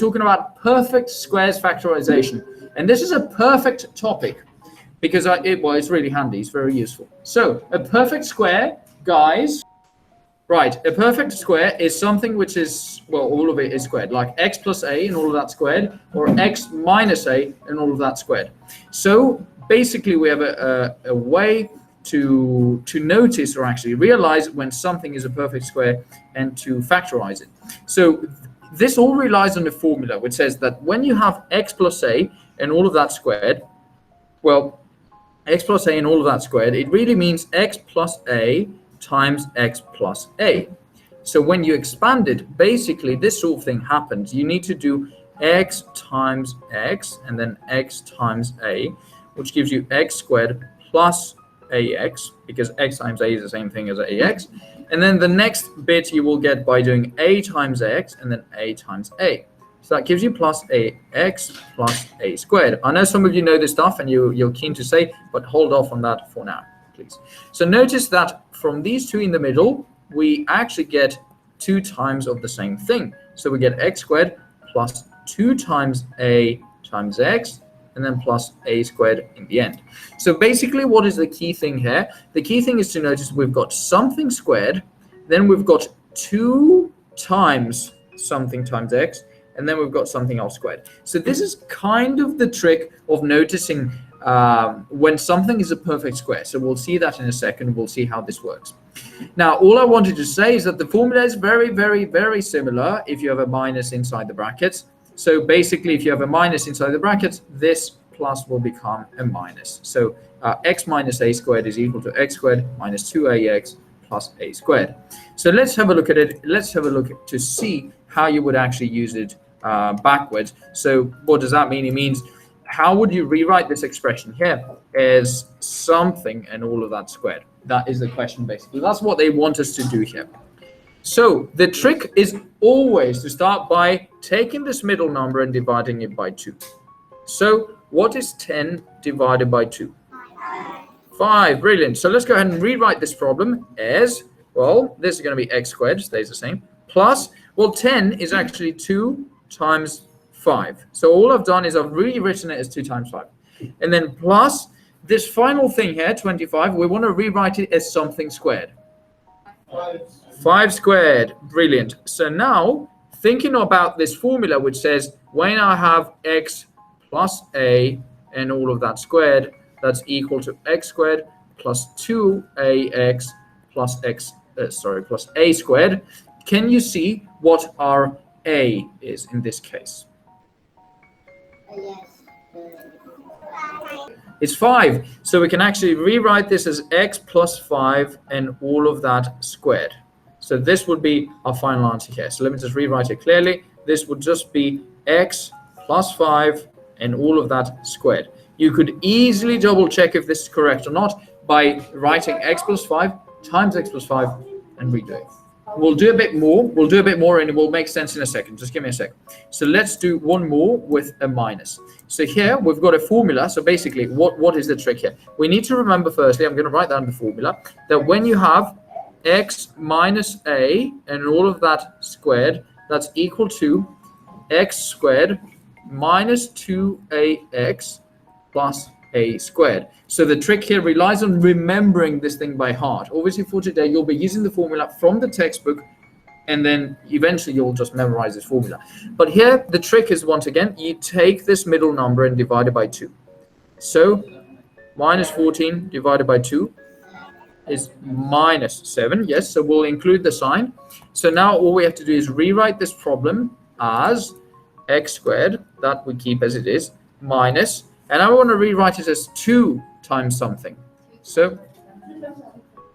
talking about perfect squares factorization. And this is a perfect topic because it's really handy. It's very useful. So a perfect square, guys, right, a perfect square is something which is, well, all of it is squared, like x plus a and all of that squared, or x minus a and all of that squared. So basically we have a way to notice or actually realize when something is a perfect square and to factorize it. So this all relies on the formula which says that when you have x plus a and all of that squared, well, x plus a and all of that squared, it really means x plus a times x plus a. So when you expand it, basically this sort of thing happens. You need to do x times x and then x times a, which gives you x squared plus ax, because x times a is the same thing as ax. And then the next bit you will get by doing a times x and then a times a. So that gives you plus ax plus a squared. I know some of you know this stuff and you're keen to say, but hold off on that for now, please. So notice that from these two in the middle, we actually get 2 times of the same thing. So we get x squared plus 2 times a times x, and then plus a squared in the end. So basically, what is the key thing here? The key thing is to notice we've got something squared, then we've got 2 times something times x, and then we've got something else squared. So this is kind of the trick of noticing when something is a perfect square. So we'll see that in a second. We'll see how this works. Now, all I wanted to say is that the formula is very, very, very similar if you have a minus inside the brackets. So basically, if you have a minus inside the brackets, this plus will become a minus. So x minus a squared is equal to x squared minus 2ax plus a squared. So let's have a look at it. Let's have a look to see how you would actually use it backwards. So what does that mean? It means, how would you rewrite this expression here as something and all of that squared? That is the question, basically. That's what they want us to do here. So the trick is always to start by taking this middle number and dividing it by 2. So what is 10 divided by 2? 5. Brilliant. So let's go ahead and rewrite this problem as, well, this is going to be x squared, stays the same, plus, well, 10 is actually 2 times 5. So all I've done is I've rewritten it as 2 times 5. And then plus this final thing here, 25, we want to rewrite it as something squared. 5 squared. Brilliant. So now, thinking about this formula, which says when I have x plus a and all of that squared, that's equal to x squared plus 2ax plus plus a squared. Can you see what our a is in this case? Yes. It's 5. So we can actually rewrite this as x plus 5 and all of that squared. So this would be our final answer here. So let me just rewrite it clearly. This would just be x plus 5 and all of that squared. You could easily double check if this is correct or not by writing x plus 5 times x plus 5 and redo it. We'll do a bit more. We'll do a bit more and it will make sense in a second. Just give me a second. So let's do one more with a minus. So here we've got a formula. So basically, what is the trick here? We need to remember, firstly, I'm going to write down the formula, that when you have x minus a and all of that squared, that's equal to x squared minus 2ax plus a squared. So the trick here relies on remembering this thing by heart. Obviously for today, you'll be using the formula from the textbook and then eventually you'll just memorize this formula. But here the trick is, once again, you take this middle number and divide it by 2. So minus 14 divided by 2 is minus 7. Yes, so we'll include the sign. So now all we have to do is rewrite this problem as x squared, that we keep as it is, minus, and I want to rewrite it as 2 times something. So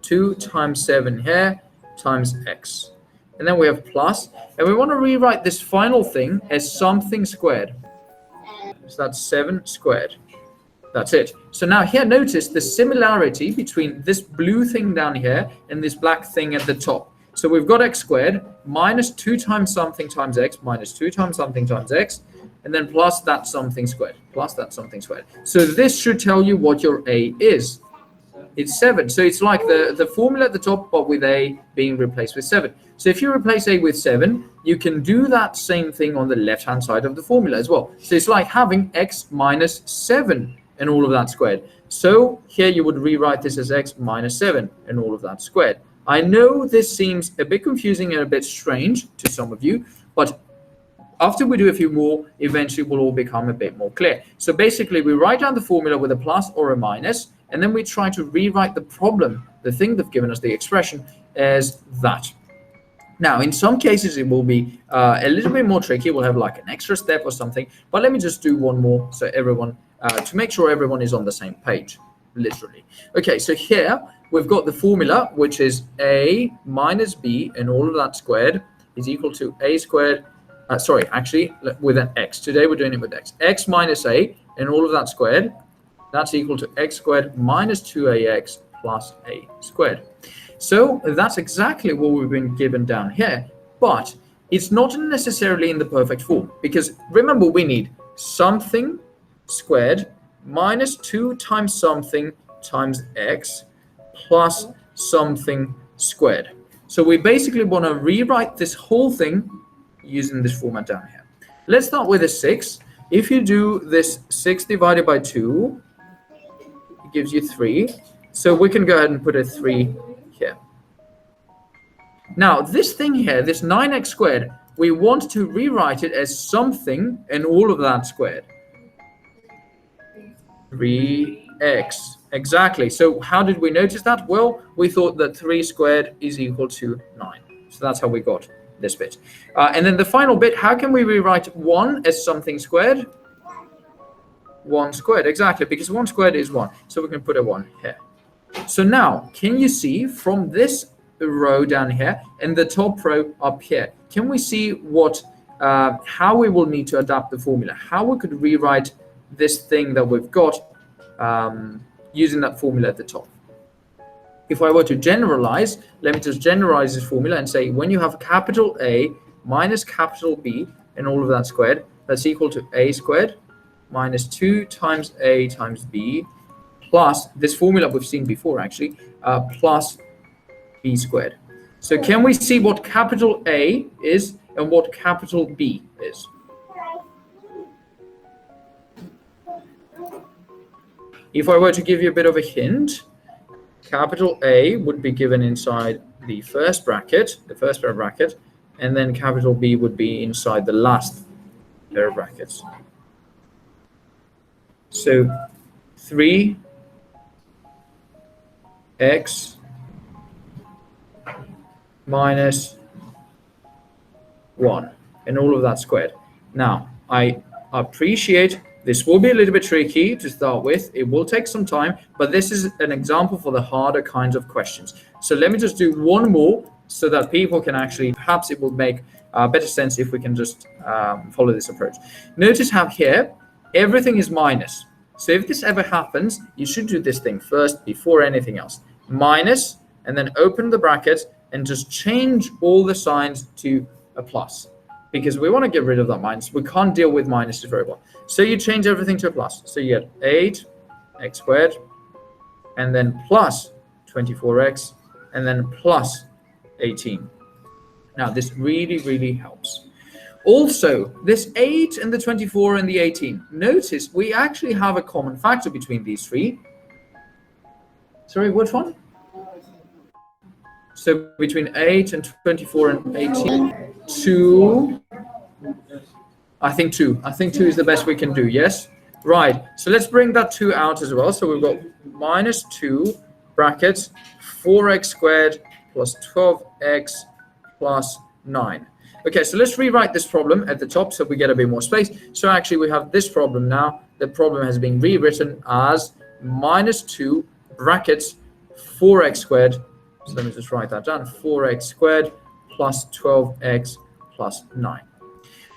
2 times 7 here times x. And then we have plus, and we want to rewrite this final thing as something squared. So that's 7 squared. That's it. So now here, notice the similarity between this blue thing down here and this black thing at the top. So we've got x squared minus 2 times something times x minus 2 times something times x, and then plus that something squared, plus that something squared. So this should tell you what your a is. It's 7. So it's like the formula at the top, but with a being replaced with 7. So if you replace a with 7, you can do that same thing on the left-hand side of the formula as well. So it's like having x minus 7 and all of that squared. So here you would rewrite this as x minus 7 and all of that squared. I know this seems a bit confusing and a bit strange to some of you, but after we do a few more, eventually it will all become a bit more clear. So basically we write down the formula with a plus or a minus, and then we try to rewrite the problem, the thing that's given us the expression, as that. Now, in some cases, it will be a little bit more tricky. We'll have like an extra step or something. But let me just do one more so everyone, to make sure everyone is on the same page, literally. Okay, so here we've got the formula, which is a minus b and all of that squared is equal to a squared. Sorry, actually, with an x. Today we're doing it with x. X minus a and all of that squared, that's equal to x squared minus 2ax plus a squared. So that's exactly what we've been given down here, but it's not necessarily in the perfect form, because remember, we need something squared minus 2 times something times x plus something squared. So we basically want to rewrite this whole thing using this format down here. Let's start with a 6. If you do this 6 divided by 2, it gives you 3. So we can go ahead and put a 3 here. Now, this thing here, this 9x squared, we want to rewrite it as something and all of that squared. 3x. Exactly. So how did we notice that? Well, we thought that 3 squared is equal to 9. So that's how we got this bit. And then the final bit, how can we rewrite 1 as something squared? 1 squared, exactly, because 1 squared is 1. So we can put a 1 here. So now, can you see from this row down here and the top row up here, can we see what, how we will need to adapt the formula, how we could rewrite this thing that we've got using that formula at the top? If I were to generalize, let me just generalize this formula and say when you have capital A minus capital B and all of that squared, that's equal to a squared minus 2 times a times b plus this formula we've seen before actually, plus b squared. So can we see what capital A is and what capital B is? If I were to give you a bit of a hint, capital A would be given inside the first bracket, the first pair of brackets, and then capital B would be inside the last pair of brackets. So 3x minus 1 and all of that squared. Now, I appreciate this will be a little bit tricky to start with. It will take some time, but this is an example for the harder kinds of questions. So let me just do one more so that people can actually, perhaps it will make better sense if we can just follow this approach. Notice how here, everything is minus. So if this ever happens, you should do this thing first before anything else. Minus, and then open the brackets and just change all the signs to a plus, because we want to get rid of that minus. We can't deal with minuses very well. So you change everything to a plus. So you get 8x squared, and then plus 24x, and then plus 18. Now this really, really helps. Also, this 8 and the 24 and the 18. Notice we actually have a common factor between these three. Sorry, which one? So between 8 and 24 and 18, 2. I think 2. I think 2 is the best we can do, yes? Right, so let's bring that 2 out as well. So we've got minus 2 brackets 4x squared plus 12x plus 9. Okay, so let's rewrite this problem at the top so we get a bit more space. So actually we have this problem now. The problem has been rewritten as minus 2 brackets 4x squared. So let me just write that down. 4x squared plus 12x plus 9.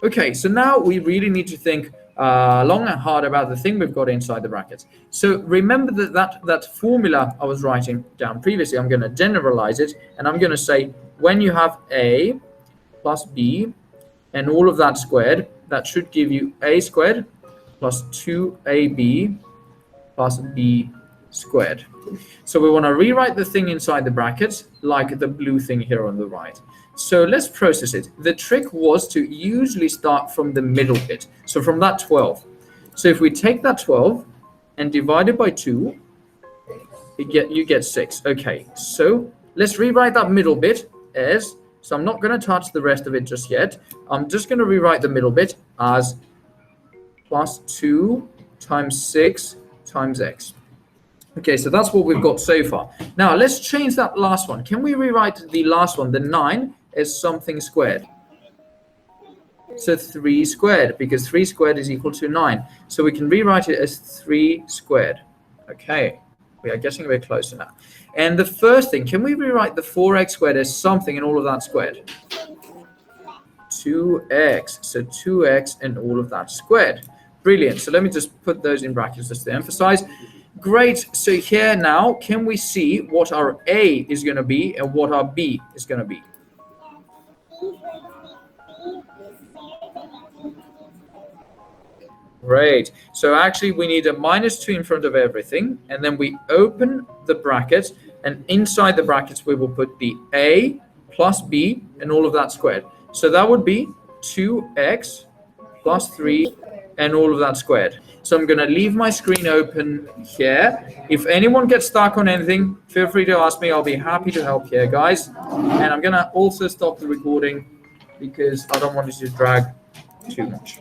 Okay, so now we really need to think long and hard about the thing we've got inside the brackets. So remember that formula I was writing down previously. I'm going to generalize it, and I'm going to say when you have a plus b and all of that squared, that should give you a squared plus 2ab plus b squared. So we want to rewrite the thing inside the brackets like the blue thing here on the right. So let's process it. The trick was to usually start from the middle bit. So from that 12. So if we take that 12 and divide it by 2, you get 6. Okay, so let's rewrite that middle bit as, so I'm not going to touch the rest of it just yet. I'm just going to rewrite the middle bit as plus 2 times 6 times x. Okay, so that's what we've got so far. Now let's change that last one. Can we rewrite the last one, the 9, as something squared? So 3 squared, because 3 squared is equal to 9. So we can rewrite it as 3 squared. Okay, we are getting a bit closer now. And the first thing, can we rewrite the 4x squared as something and all of that squared? 2x, so 2x and all of that squared. Brilliant. So let me just put those in brackets just to emphasize. Great. So here now, can we see what our A is going to be and what our B is going to be? Great. So actually we need a -2 in front of everything, and then we open the brackets, and inside the brackets we will put the A plus B and all of that squared. So that would be 2x plus 3 and all of that squared. So I'm going to leave my screen open here. If anyone gets stuck on anything, feel free to ask me. I'll be happy to help here, guys. And I'm going to also stop the recording because I don't want it to drag too much.